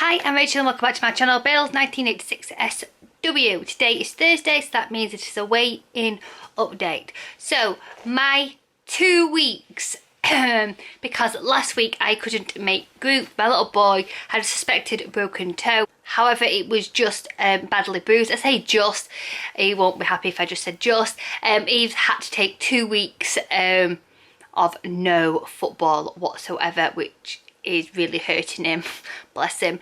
Hi, I'm Rachel and welcome back to my channel, Bales 1986SW. Today is Thursday, so that means it is a weigh-in update. So, my 2 weeks, because last week I couldn't make group. My little boy had a suspected broken toe. However, it was just badly bruised. I say just, he won't be happy if I just said just. He's had to take 2 weeks of no football whatsoever, which is really hurting him, bless him,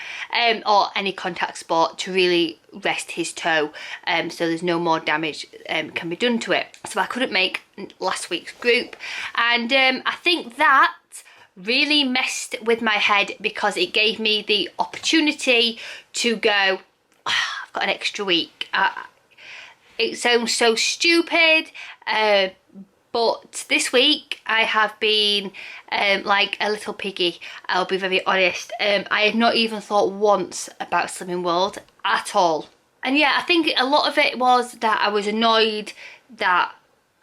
or any contact sport to really rest his toe, so there's no more damage can be done to it. So I couldn't make last week's group, and I think that really messed with my head because it gave me the opportunity to go, I've got an extra week. It sounds so stupid, but this week I have been like a little piggy, I'll be very honest. I had not even thought once about Slimming World at all. And yeah, I think a lot of it was that I was annoyed that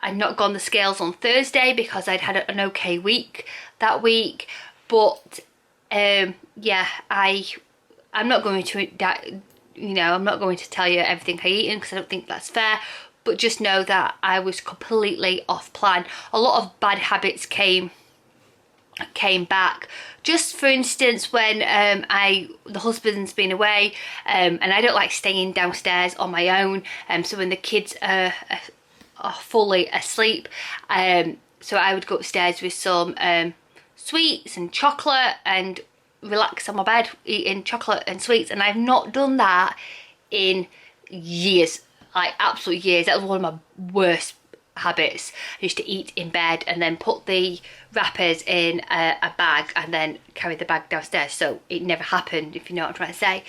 I'd not gone the scales on Thursday because I'd had an okay week that week. But yeah, I'm not going to, I'm not going to tell you everything I've eaten because I don't think that's fair. But just know that I was completely off plan. A lot of bad habits came back. Just for instance, when the husband's been away, and I don't like staying downstairs on my own. So when the kids are fully asleep, so I would go upstairs with some sweets and chocolate and relax on my bed eating chocolate and sweets. And I've not done that in years. Like absolute years. That was one of my worst habits. I used to eat in bed and then put the wrappers in a bag and then carry the bag downstairs, so it never happened, if you know what I'm trying to say.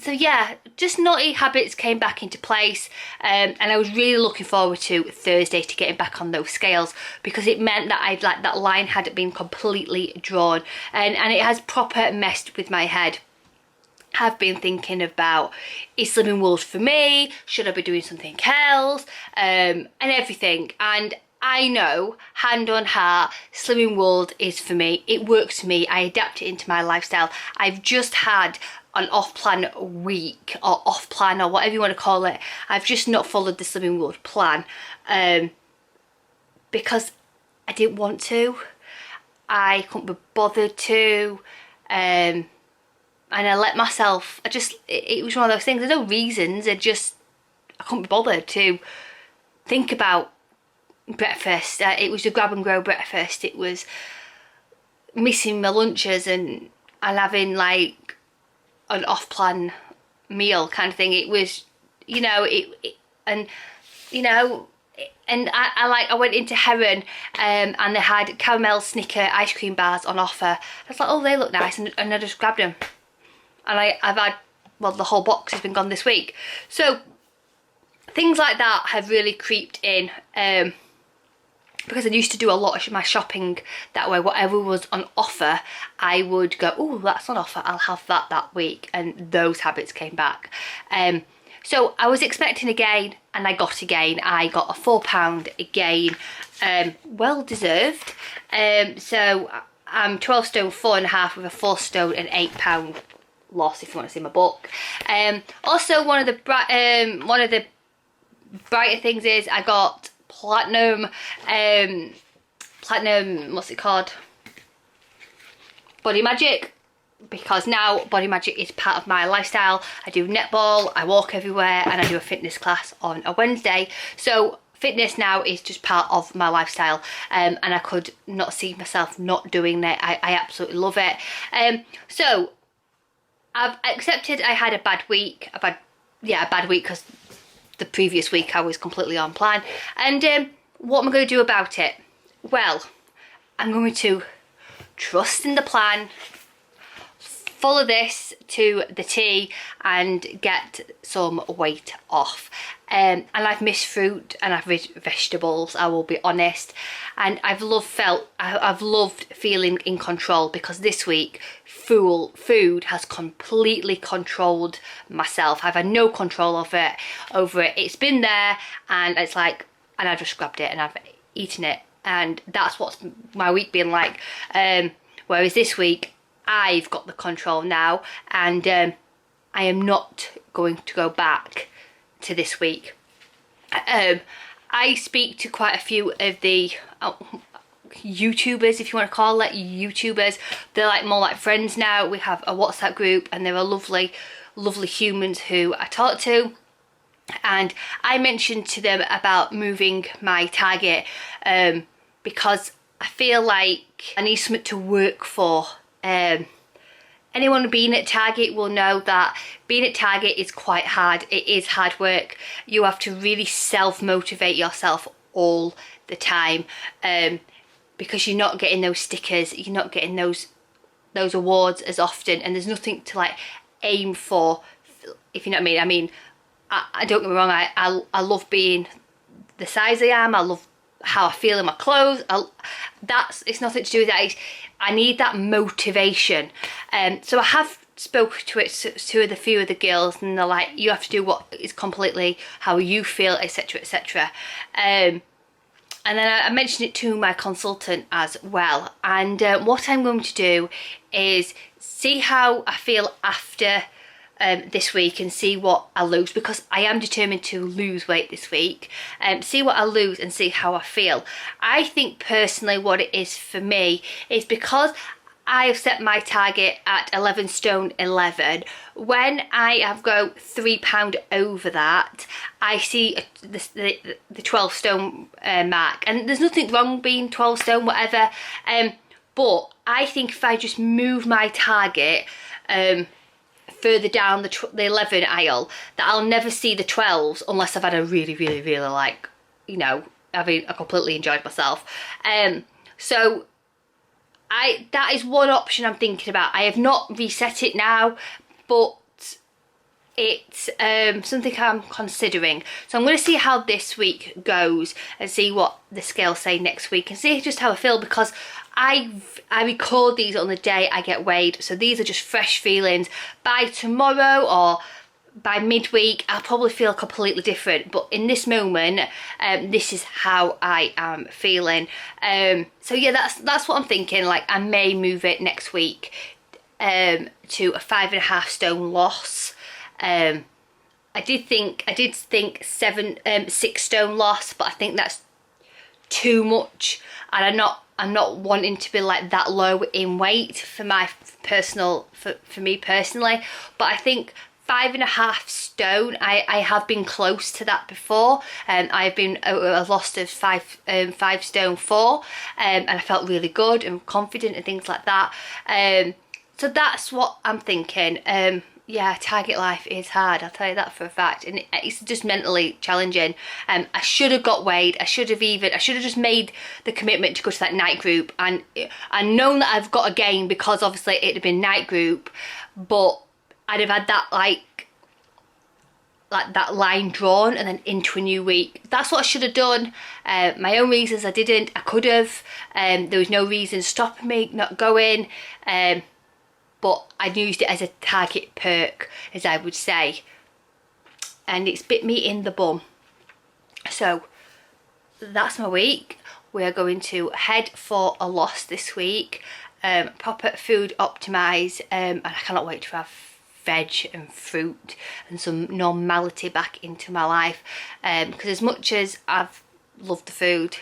So yeah, just naughty habits came back into place, and I was really looking forward to Thursday to getting back on those scales because it meant that that line had been completely drawn, and it has proper messed with my head. Have been thinking about, is Slimming World for me? Should I be doing something else? And everything. And I know, hand on heart, Slimming World is for me. It works for me. I adapt it into my lifestyle. I've just had an off-plan week, or off-plan, or whatever you want to call it. I've just not followed the Slimming World plan because I didn't want to. I couldn't be bothered to. And I let myself, it was one of those things, there's no reasons, I couldn't be bothered to think about breakfast. It was a grab and go breakfast. It was missing my lunches and having like an off-plan meal kind of thing. It was, and I went into Heron and they had caramel Snicker ice cream bars on offer. I was like, oh, they look nice, and I just grabbed them. And I've had, well, the whole box has been gone this week. So things like that have really creeped in, because I used to do a lot of my shopping that way. Whatever was on offer, I would go, oh, that's on offer, I'll have that week. And those habits came back. So I was expecting a gain, and I got a gain. I got a £4 gain, well deserved. So I'm 12 stone 4.5 with a 4 stone and £8 loss, if you want to see my book. Also, one of the brighter things is I got platinum, what's it called? Body Magic, because now Body Magic is part of my lifestyle. I do netball, I walk everywhere, and I do a fitness class on a Wednesday. So fitness now is just part of my lifestyle, and I could not see myself not doing it. I absolutely love it. So I've accepted I had a bad week. A bad week because the previous week I was completely on plan. And what am I going to do about it? Well, I'm going to trust in the plan, follow this to the T, and get some weight off. And I've missed fruit and I've missed vegetables, I will be honest. And I've loved feeling in control, because this week food has completely controlled myself. I've had no control over it. It's been there, and it's like, and I've just grabbed it and I've eaten it, and that's what's my week been like. Whereas this week I've got the control now, and I am not going to go back to this week. I speak to quite a few of the YouTubers, if you want to call it YouTubers. They're like more like friends now. We have a WhatsApp group, and there are lovely humans who I talk to. And I mentioned to them about moving my target because I feel like I need something to work for. Anyone being at Target will know that being at Target is quite hard. It is hard work. You have to really self-motivate yourself all the time because you're not getting those stickers, you're not getting those awards as often, and there's nothing to like aim for, if you know what I mean. I mean, I don't get me wrong, I love being the size I am, I love how I feel in my clothes. It's nothing to do with that. I need that motivation. So I have spoke to a few of the girls, and they're like, you have to do what is completely how you feel, etc, etc. And then I mentioned it to my consultant as well. And what I'm going to do is see how I feel after this week and see what I lose, because I am determined to lose weight this week. See what I lose and see how I feel. I think personally what it is for me is because I have set my target at 11 stone 11. When I have go £3 over that, I see the 12 stone mark, and there's nothing wrong being 12 stone whatever, but I think if I just move my target further down the 11 aisle, that I'll never see the 12s unless I've had a really like, you know, I completely enjoyed myself. So that is one option I'm thinking about. I have not reset it now, but it's something I'm considering. So I'm going to see how this week goes and see what the scales say next week, and see just how I feel, because I record these on the day I get weighed, so these are just fresh feelings. By tomorrow or by midweek I'll probably feel completely different, but in this moment this is how I am feeling. So yeah, that's what I'm thinking. Like, I may move it next week to a 5.5 stone loss. I did think 6 stone loss, but I think that's too much, and I'm not wanting to be like that low in weight for me personally. But I think 5.5 stone, I have been close to that before, and I've been a loss of 5 stone 4, and I felt really good and confident and things like that. So that's what I'm thinking. Yeah, target life is hard, I'll tell you that for a fact, and it's just mentally challenging. I should have got weighed. I should have just made the commitment to go to that night group, and I know that I've got a gain because obviously it'd have been night group, but I'd have had that like that line drawn and then into a new week. That's what I should have done. My own reasons I didn't. I could have. There was no reason stopping me not going. But I used it as a target perk, as I would say, and it's bit me in the bum. So that's my week. We are going to head for a loss this week, proper food optimise, and I cannot wait to have veg and fruit and some normality back into my life, because as much as I've loved the food,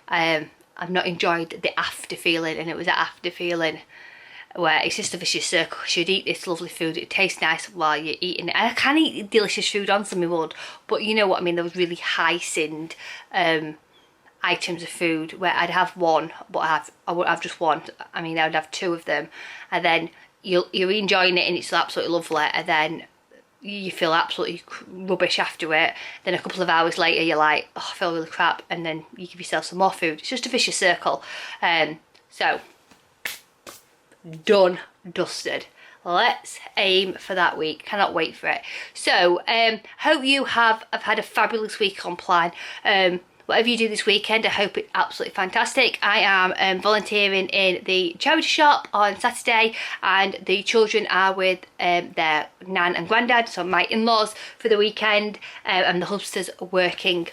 I've not enjoyed the after feeling, and it was that after feeling where it's just a vicious circle. You'd eat this lovely food, it tastes nice while you're eating it. And I can eat delicious food on some wood, but you know what I mean, those really high-sinned items of food where I'd have one, but I wouldn't have just one. I mean, I would have 2 of them, and then you're enjoying it and it's absolutely lovely, and then you feel absolutely rubbish after it. Then a couple of hours later you're like, oh, I feel really crap, and then you give yourself some more food. It's just a vicious circle. So done, dusted. Let's aim for that week. Cannot wait for it. So hope you have had a fabulous week on plan. Whatever you do this weekend, I hope it's absolutely fantastic. I am volunteering in the charity shop on Saturday, and the children are with their nan and granddad, so my in-laws, for the weekend, and the husbands are working.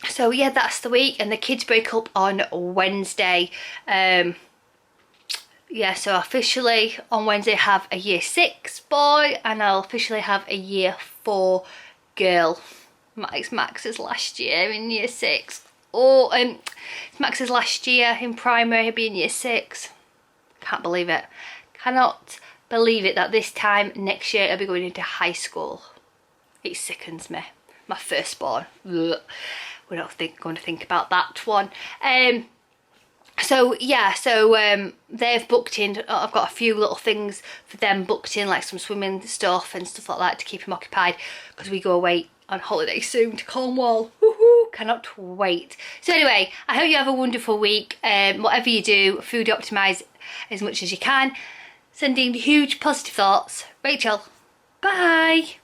So yeah, that's the week, and the kids break up on Wednesday. yeah, so officially on Wednesday I have a year 6 boy, and I'll officially have a year 4 girl. Max's last year in year 6. Oh, Max's last year in primary, he'll be in year 6. Can't believe it. Cannot believe it that this time next year I'll be going into high school. It sickens me. My firstborn. Ugh. We're not going to think about that one. So yeah, so they've booked in. I've got a few little things for them booked in, like some swimming stuff and stuff like that to keep them occupied, because we go away on holiday soon to Cornwall. Woohoo! Cannot wait. So anyway, I hope you have a wonderful week. Whatever you do, food optimise as much as you can. Sending huge positive thoughts. Rachel, bye.